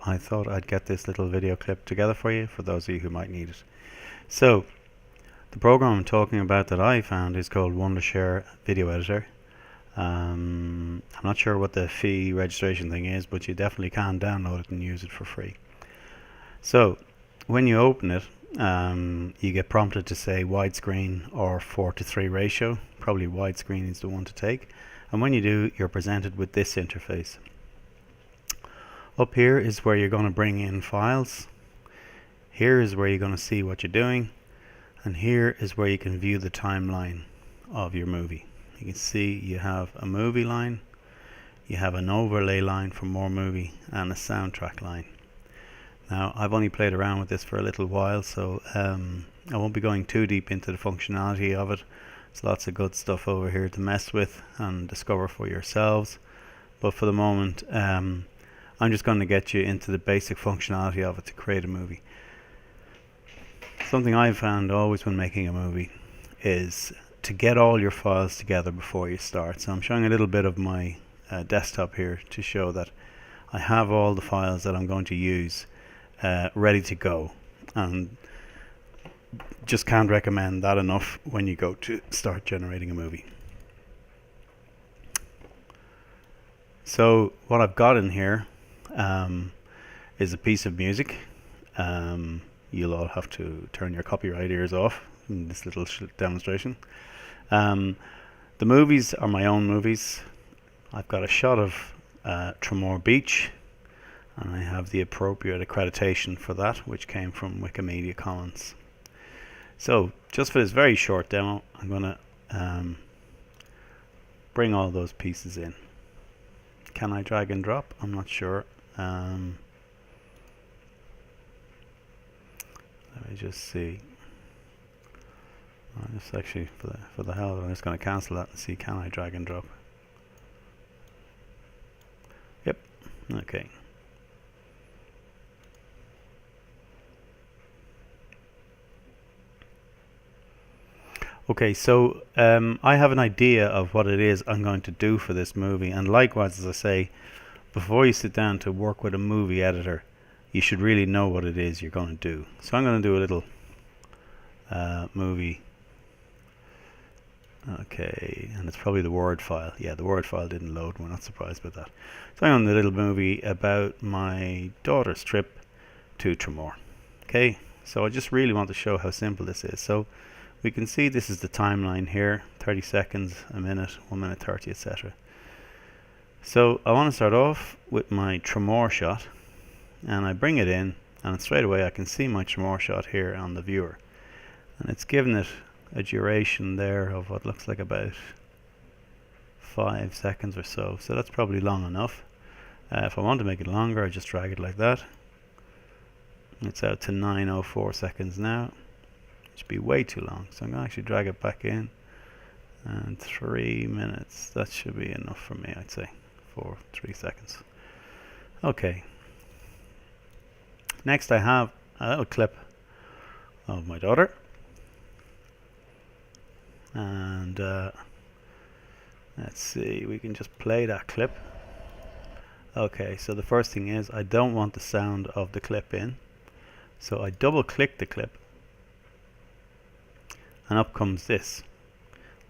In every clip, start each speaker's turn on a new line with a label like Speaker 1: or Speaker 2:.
Speaker 1: I thought I'd get this little video clip together for you, for those of you who might need it. So, the program I'm talking about that I found is called Wondershare Video Editor. I'm not sure what the fee registration thing is, but you definitely can download it and use it for free. So, when you open it, you get prompted to say widescreen or 4:3 ratio. Probably widescreen is the one to take. And when you do, you're presented with this interface. Up here is where you're going to bring in files. Here is where you're going to see what you're doing. And here is where you can view the timeline of your movie. You can see you have a movie line, you have an overlay line for more movie, and a soundtrack line. Now, I've only played around with this for a little while, so I won't be going too deep into the functionality of it. There's lots of good stuff over here to mess with and discover for yourselves. But for the moment, I'm just going to get you into the basic functionality of it to create a movie. Something I've found always when making a movie is to get all your files together before you start. So I'm showing a little bit of my desktop here to show that I have all the files that I'm going to use ready to go, and just can't recommend that enough when you go to start generating a movie. So what I've got in here is a piece of music. You'll all have to turn your copyright ears off in this little demonstration. The movies are my own movies. I've got a shot of Tremor Beach, and I have the appropriate accreditation for that, which came from Wikimedia Commons. So just for this very short demo, I'm going to bring all those pieces in. Can I drag and drop? I'm not sure. Let me just see. Just actually, for the hell of it, I'm just going to cancel that and see, can I drag and drop? Yep. Okay. Okay, so I have an idea of what it is I'm going to do for this movie, and likewise, as I say, before you sit down to work with a movie editor, you should really know what it is you're going to do. So I'm going to do a little movie. Okay, and it's probably the Word file. Yeah, the Word file didn't load. We're not surprised about that. So I'm on the little movie about my daughter's trip to Tremor. Okay, so I just really want to show how simple this is. So we can see this is the timeline here, 30 seconds, a minute, 1 minute 30, etc. So I want to start off with my Tremor shot, and I bring it in, and straight away I can see my Tremor shot here on the viewer. And it's given it a duration there of what looks like about 5 seconds or so. So that's probably long enough. If I want to make it longer, I just drag it like that. It's out to 9:04 seconds now. It should be way too long. So I'm going to actually drag it back in. And 3 minutes. That should be enough for me, I'd say. 3 seconds. Okay. Next I have a little clip of my daughter. And let's see, we can just play that clip. Okay, so the first thing is I don't want the sound of the clip in, so I double click the clip, and up comes this.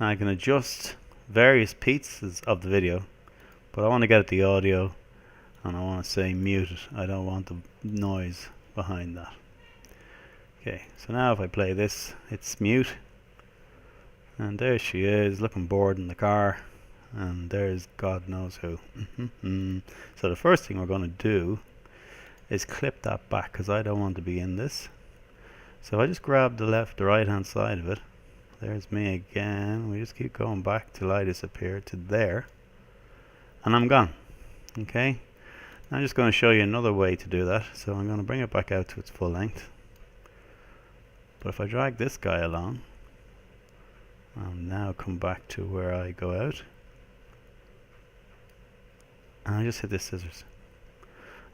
Speaker 1: Now I can adjust various pieces of the video, but I want to get at the audio, and I want to say mute it. I don't want the noise behind that. Okay, so now if I play this, it's mute. And there she is, looking bored in the car. And there's God knows who. So the first thing we're going to do is clip that back, because I don't want to be in this. So I just grab the right hand side of it. There's me again. We just keep going back till I disappear to there. And I'm gone. Okay. Now I'm just going to show you another way to do that. So I'm going to bring it back out to its full length. But if I drag this guy along, I'll now come back to where I go out, and I just hit this scissors.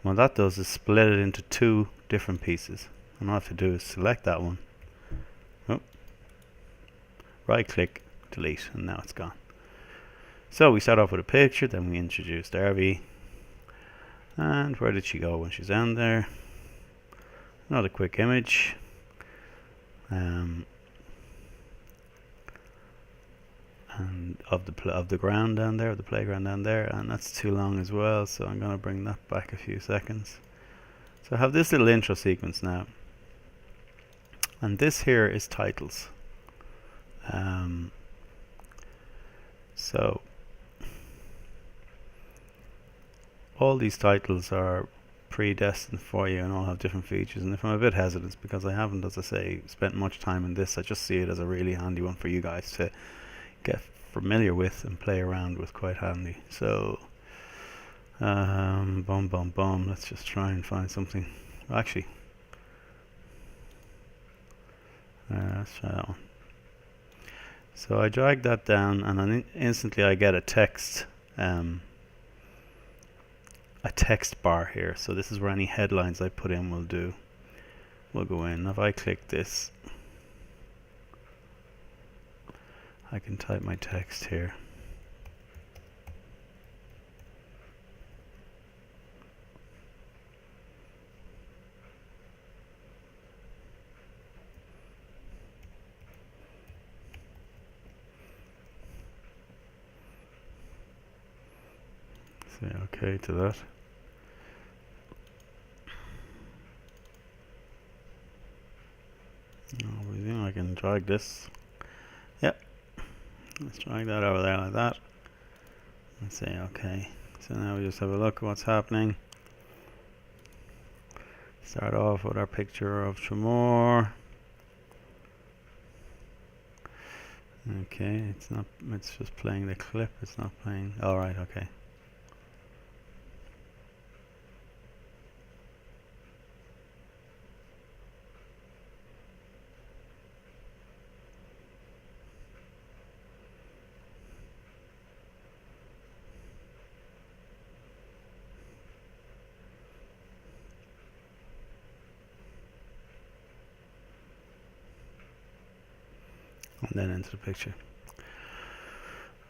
Speaker 1: What that does is split it into 2 different pieces, and all I have to do is select that one, right click, delete, and now it's gone. So we start off with a picture, then we introduced RV, And where did she go when she's down there? Another quick image. And of the ground down there, the playground down there, and that's too long as well, so I'm going to bring that back a few seconds. So I have this little intro sequence now, and this here is titles. So all these titles are predestined for you and all have different features, and if I'm a bit hesitant, because I haven't, as I say, spent much time in this, I just see it as a really handy one for you guys to get familiar with and play around with quite handy. So let's just try and find something. Actually, let's try that one. So I drag that down, and then instantly I get a text bar here. So this is where any headlines I put in will go in. If I click this, I can type my text here. Say okay to that. I can drag this. Yep. Let's drag that over there like that. And say okay. So now we just have a look at what's happening. Start off with our picture of Tremor. Okay, it's just playing the clip, it's not playing. Alright, okay. And then into the picture.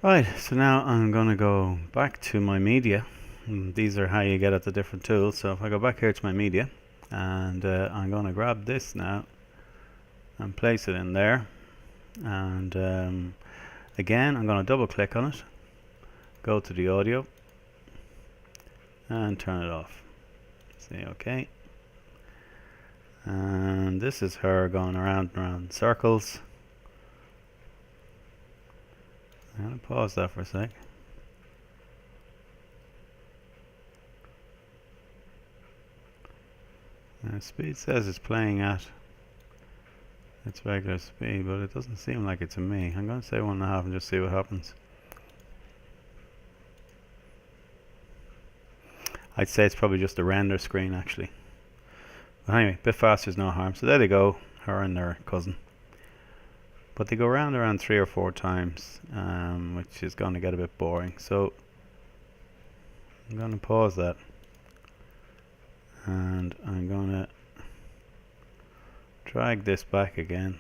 Speaker 1: Right, so now I'm going to go back to my media. These are how you get at the different tools. So if I go back here to my media, and I'm going to grab this now and place it in there. And again, I'm going to double click on it, go to the audio, and turn it off. Say okay. And this is her going around and around in circles. I'm going to pause that for a sec. Speed says it's playing at its regular speed, but it doesn't seem like it to me. I'm going to say 1.5 and just see what happens. I'd say it's probably just a render screen actually. But anyway, a bit faster is no harm. So there they go, her and their cousin. But they go around 3 or 4 times, which is going to get a bit boring. So I'm going to pause that, and I'm going to drag this back again.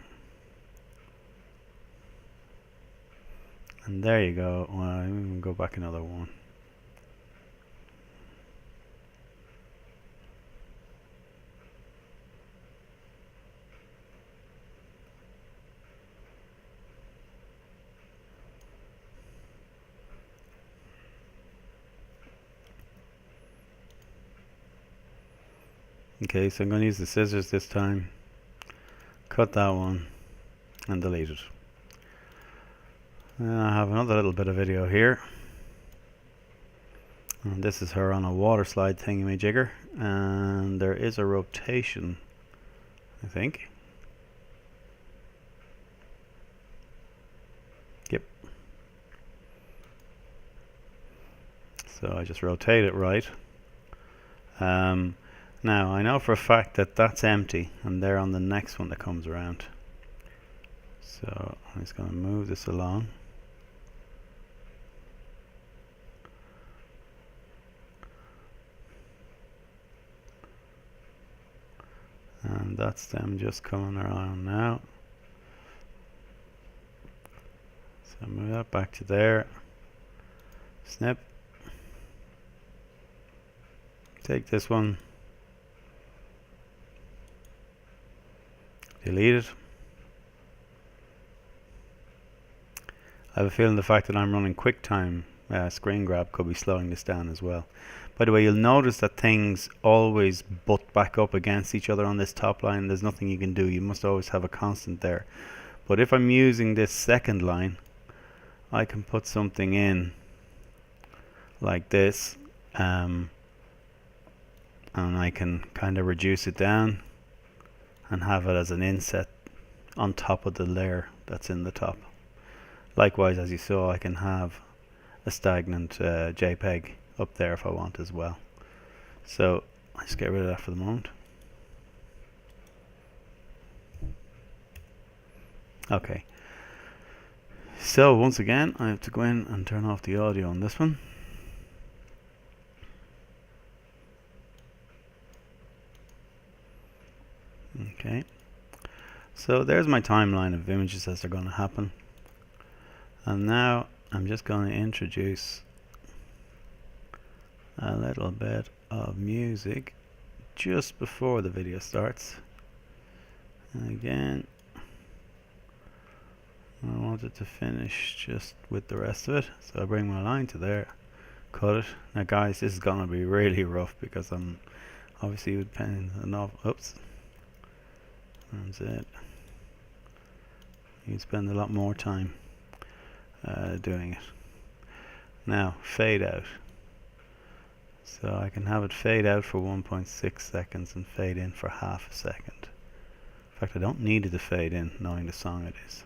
Speaker 1: And there you go. Well, I'm going to go back another one. Okay, so I'm going to use the scissors this time, cut that one, and delete it. And I have another little bit of video here. And this is her on a water slide thingamajigger, and there is a rotation, I think. Yep. So I just rotate it right. Now I know for a fact that that's empty, and they're on the next one that comes around. So I'm just going to move this along. And that's them just coming around now. So move that back to there. Snip. take this one, delete it. I have a feeling the fact that I'm running QuickTime screen grab could be slowing this down as well. By the way, you'll notice that things always butt back up against each other on this top line. There's nothing you can do. You must always have a constant there. But if I'm using this second line, I can put something in like this, and I can kind of reduce it down and have it as an inset on top of the layer that's in the top. Likewise, as you saw, I can have a stagnant JPEG up there if I want as well. So let's get rid of that for the moment. Okay. So once again, I have to go in and turn off the audio on this one. Okay. So there's my timeline of images as they're going to happen. And now I'm just going to introduce a little bit of music just before the video starts. And again, I wanted to finish just with the rest of it, so I bring my line to there, cut it. Now guys, this is gonna be really rough because I'm obviously with pen and off. Oops, that's it. You spend a lot more time doing it. Now fade out. So I can have it fade out for 1.6 seconds and fade in for half a second. In fact, I don't need it to fade in, knowing the song it is.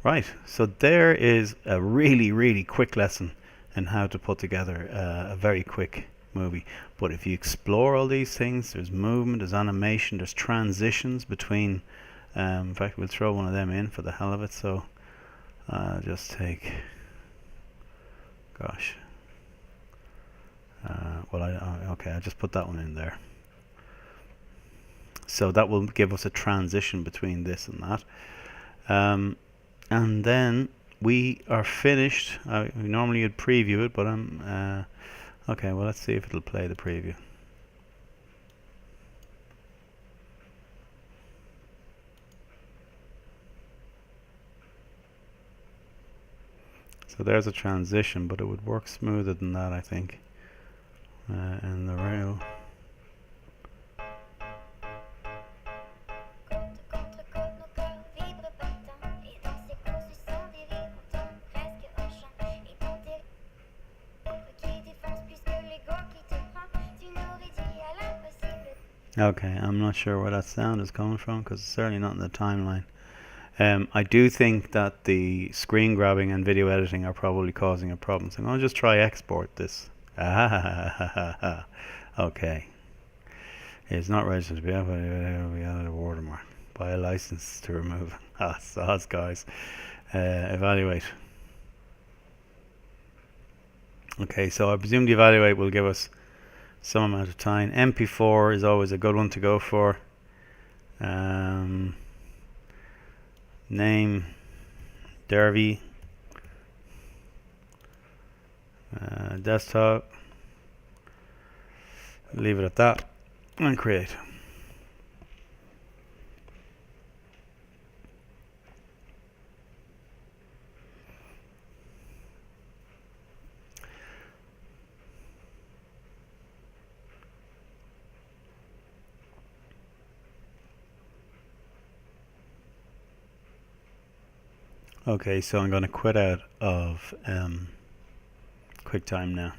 Speaker 1: Right, so there is a really quick lesson in how to put together a very quick movie. But if you explore all these things, there's movement, there's animation, there's transitions between, in fact we'll throw one of them in for the hell of it. So I'll just take, gosh, okay, I'll just put that one in there. So that will give us a transition between this and that. And then we are finished. Normally you'd preview it, but I'm okay, well let's see if it'll play the preview. So there's a transition, but it would work smoother than that, I think, in the rail. Okay, I'm not sure where that sound is coming from because it's certainly not in the timeline. I do think that the screen grabbing and video editing are probably causing a problem. So I'm going to just try export this. Okay. It's not registered to be added a watermark. Buy a license to remove. Sauce, guys. Evaluate. Okay, so I presume the evaluate will give us some amount of time. MP4 is always a good one to go for. Name Derby. Desktop. Leave it at that and create. Okay, so I'm going to quit out of QuickTime now.